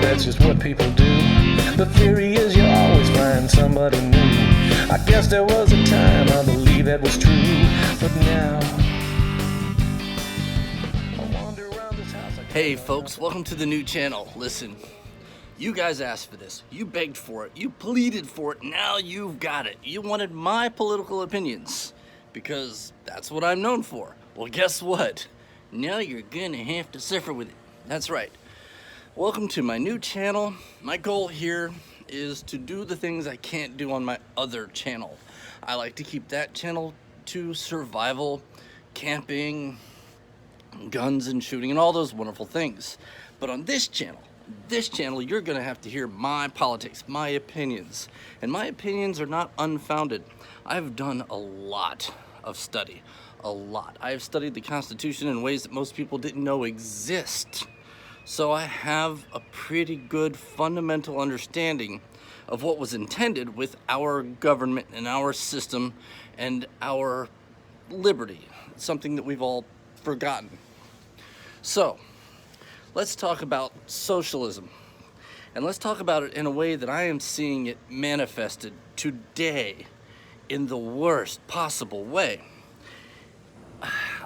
that's just what people do. The theory is you always find somebody new. I guess there was a time I believe that was true, but now I wander around this house. Hey folks, welcome to the new channel. Listen, you guys asked for this. You begged for it. You pleaded for it. Now you've got it. You wanted my political opinions because that's what I'm known for. Well, guess what? Now you're gonna have to suffer with it. That's right. Welcome to my new channel. My goal here is to do the things I can't do on my other channel. I like to keep that channel to survival, camping, guns and shooting, and all those wonderful things. But on this channel, you're gonna have to hear my politics, my opinions. And my opinions are not unfounded. I've done a lot of study, a lot. I've studied the Constitution in ways that most people didn't know exist. So I have a pretty good fundamental understanding of what was intended with our government and our system and our liberty, something that we've all forgotten. So let's talk about socialism, and let's talk about it in a way that I am seeing it manifested today in the worst possible way.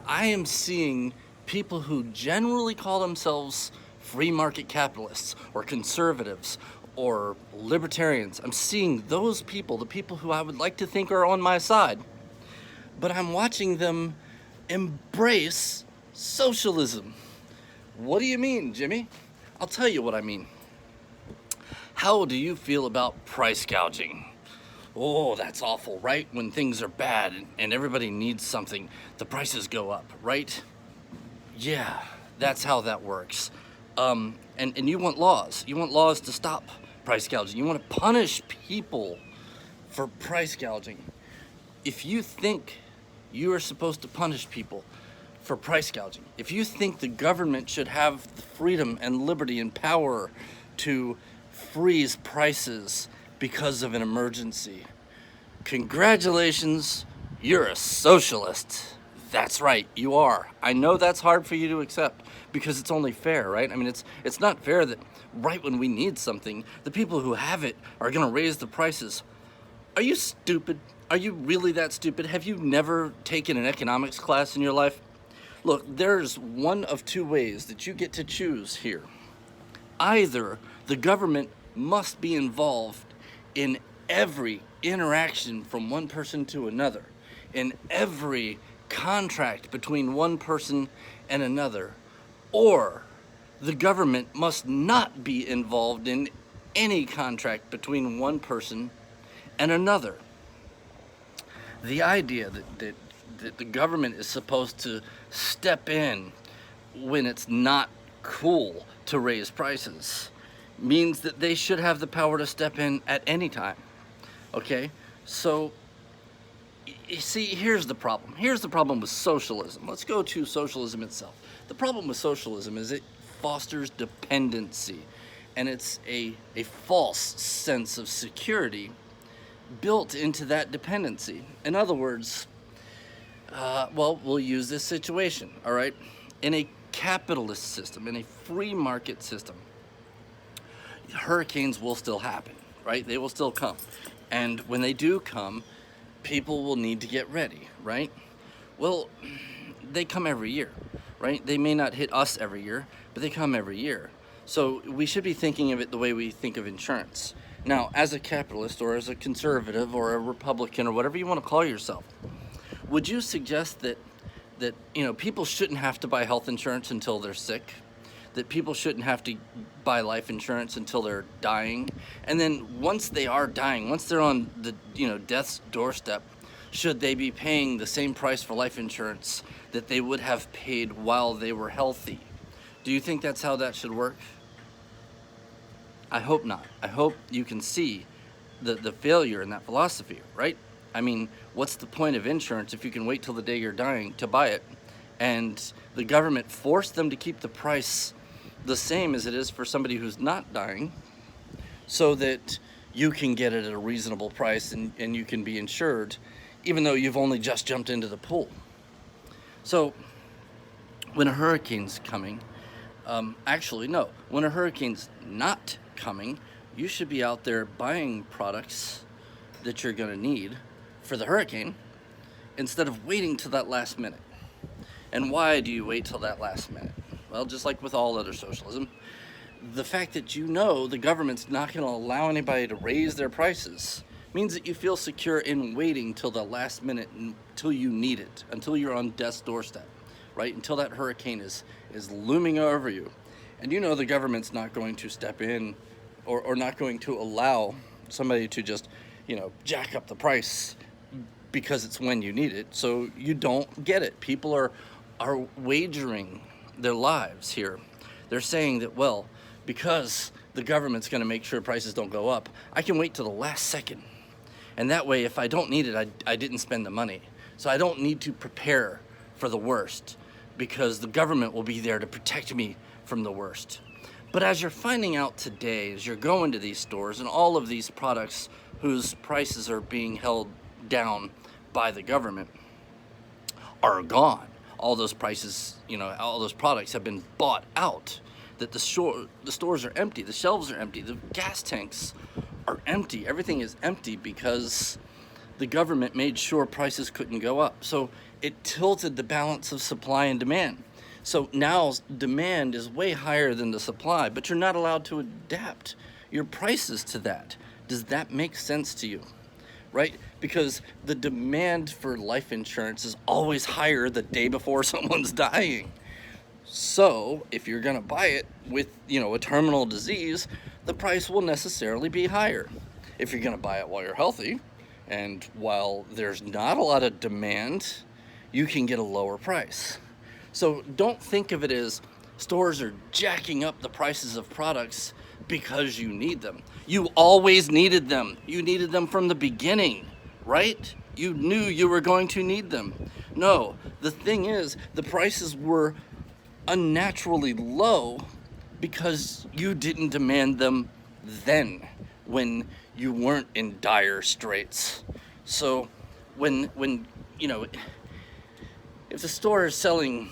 I am seeing people who generally call themselves free market capitalists or conservatives or libertarians. I'm seeing those people, the people who I would like to think are on my side, but I'm watching them embrace socialism. What do you mean, Jimmy? I'll tell you what I mean. How do you feel about price gouging? Oh, that's awful, right? When things are bad and everybody needs something, the prices go up, right? Yeah, that's how that works. And you want laws. You want laws to stop price gouging. You want to punish people for price gouging. If you think you are supposed to punish people for price gouging, if you think the government should have the freedom and liberty and power to freeze prices because of an emergency, congratulations, you're a socialist. That's right, you are. I know that's hard for you to accept because it's only fair, right? I mean, it's not fair that right when we need something, the people who have it are gonna raise the prices. Are you stupid? Are you really that stupid? Have you never taken an economics class in your life? Look, there's one of two ways that you get to choose here. Either the government must be involved in every interaction from one person to another, in every contract between one person and another, or the government must not be involved in any contract between one person and another. The idea that the government is supposed to step in when it's not cool to raise prices means that they should have the power to step in at any time. Okay? So, you see, here's the problem. Here's the problem with socialism. Let's go to socialism itself. The problem with socialism is it fosters dependency, and it's a false sense of security built into that dependency. In other words, well, we'll use this situation, all right? In a capitalist system, in a free market system, hurricanes will still happen, right? They will still come. And when they do come, people will need to get ready, right? Well, they come every year, right? They may not hit us every year, but they come every year. So we should be thinking of it the way we think of insurance. Now, as a capitalist or as a conservative or a Republican or whatever you want to call yourself, would you suggest that people shouldn't have to buy health insurance until they're sick? That people shouldn't have to buy life insurance until they're dying? And then once they are dying, once they're on the death's doorstep, should they be paying the same price for life insurance that they would have paid while they were healthy? Do you think that's how that should work? I hope not. I hope you can see the failure in that philosophy, right? I mean, what's the point of insurance if you can wait till the day you're dying to buy it, and the government forced them to keep the price the same as it is for somebody who's not dying so that you can get it at a reasonable price and you can be insured even though you've only just jumped into the pool. So when a hurricane's coming, Actually, no. When a hurricane's not coming, you should be out there buying products that you're going to need for the hurricane instead of waiting to that last minute. And why do you wait till that last minute? Well, just like with all other socialism, the fact that you know the government's not going to allow anybody to raise their prices means that you feel secure in waiting till the last minute, until you need it, until you're on death's doorstep, right? Until that hurricane is looming over you. And you know the government's not going to step in or not going to allow somebody to just, jack up the price because it's when you need it. So you don't get it. People are wagering their lives here. They're saying that, well, because the government's going to make sure prices don't go up, I can wait till the last second. And that way, if I don't need it, I didn't spend the money. So I don't need to prepare for the worst because the government will be there to protect me from the worst. But as you're finding out today, as you're going to these stores and all of these products whose prices are being held down by the government are gone. All those prices, all those products have been bought out. That the stores are empty, the shelves are empty, the gas tanks are empty. Everything is empty because the government made sure prices couldn't go up. So it tilted the balance of supply and demand. So now demand is way higher than the supply, but you're not allowed to adapt your prices to that. Does that make sense to you? Right? Because the demand for life insurance is always higher the day before someone's dying. So if you're going to buy it with, a terminal disease, the price will necessarily be higher. If you're going to buy it while you're healthy, and while there's not a lot of demand, you can get a lower price. So don't think of it as stores are jacking up the prices of products because you need them. You always needed them. You needed them from the beginning, right? You knew you were going to need them. No, the thing is, the prices were unnaturally low because you didn't demand them then when you weren't in dire straits. So when if the store is selling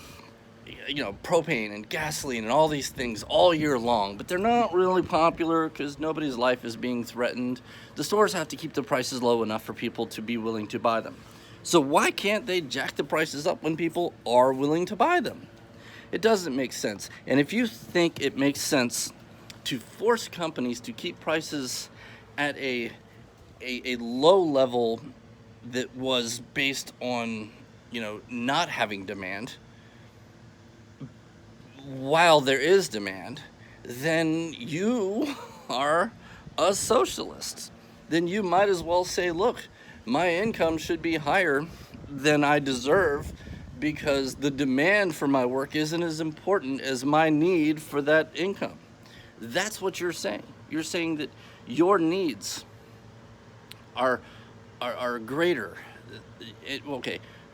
propane and gasoline and all these things all year long, but they're not really popular because nobody's life is being threatened, the stores have to keep the prices low enough for people to be willing to buy them. So why can't they jack the prices up when people are willing to buy them? It doesn't make sense. And if you think it makes sense to force companies to keep prices at a low level that was based on, not having demand, while there is demand, then you are a socialist. Then you might as well say, look, my income should be higher than I deserve because the demand for my work isn't as important as my need for that income. That's what you're saying. You're saying that your needs are greater.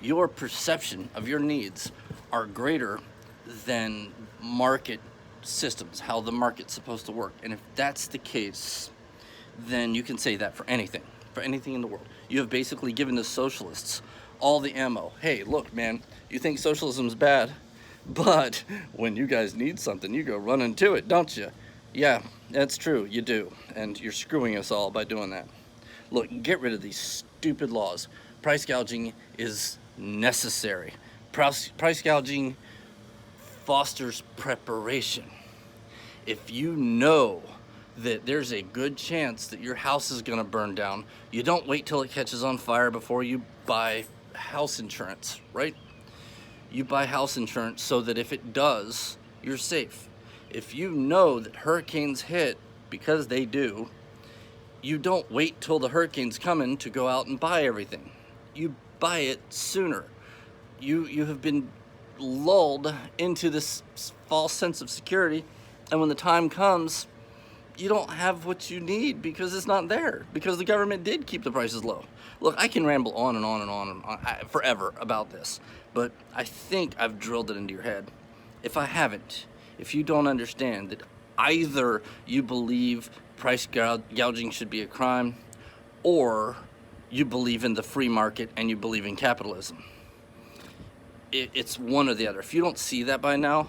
Your perception of your needs are greater than market systems, how the market's supposed to work. And if that's the case, then you can say that for anything in the world. You have basically given the socialists all the ammo. Hey, look, man, you think socialism's bad, but when you guys need something, you go running to it, don't you? Yeah, that's true, you do, and you're screwing us all by doing that. Look, get rid of these stupid laws. Price gouging is necessary. Price gouging fosters preparation. If you know that there's a good chance that your house is going to burn down, you don't wait till it catches on fire before you buy house insurance, right? You buy house insurance so that if it does, you're safe. If you know that hurricanes hit, because they do, you don't wait till the hurricane's coming to go out and buy everything. You buy it sooner. You have been lulled into this false sense of security, and when the time comes, you don't have what you need because it's not there, because the government did keep the prices low. Look, I can ramble on and on and on and on forever about this, but I think I've drilled it into your head. If I haven't, if you don't understand that either you believe price gouging should be a crime, or you believe in the free market and you believe in capitalism. It's one or the other. If you don't see that by now,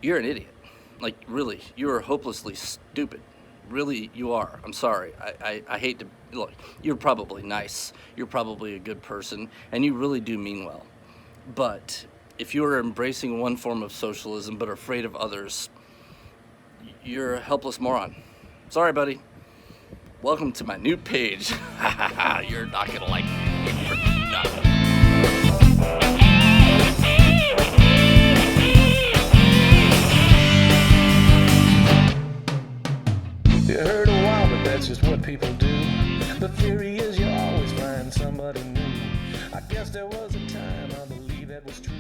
you're an idiot. Like, really, you are hopelessly stupid. Really, you are. I'm sorry. I hate to. Look, you're probably nice. You're probably a good person, and you really do mean well. But if you are embracing one form of socialism but are afraid of others, you're a helpless moron. Sorry, buddy. Welcome to my new page. You're not gonna like me. You're not. You heard a while, but that's just what people do. The theory is you always find somebody new. I guess there was a time I believe that was true.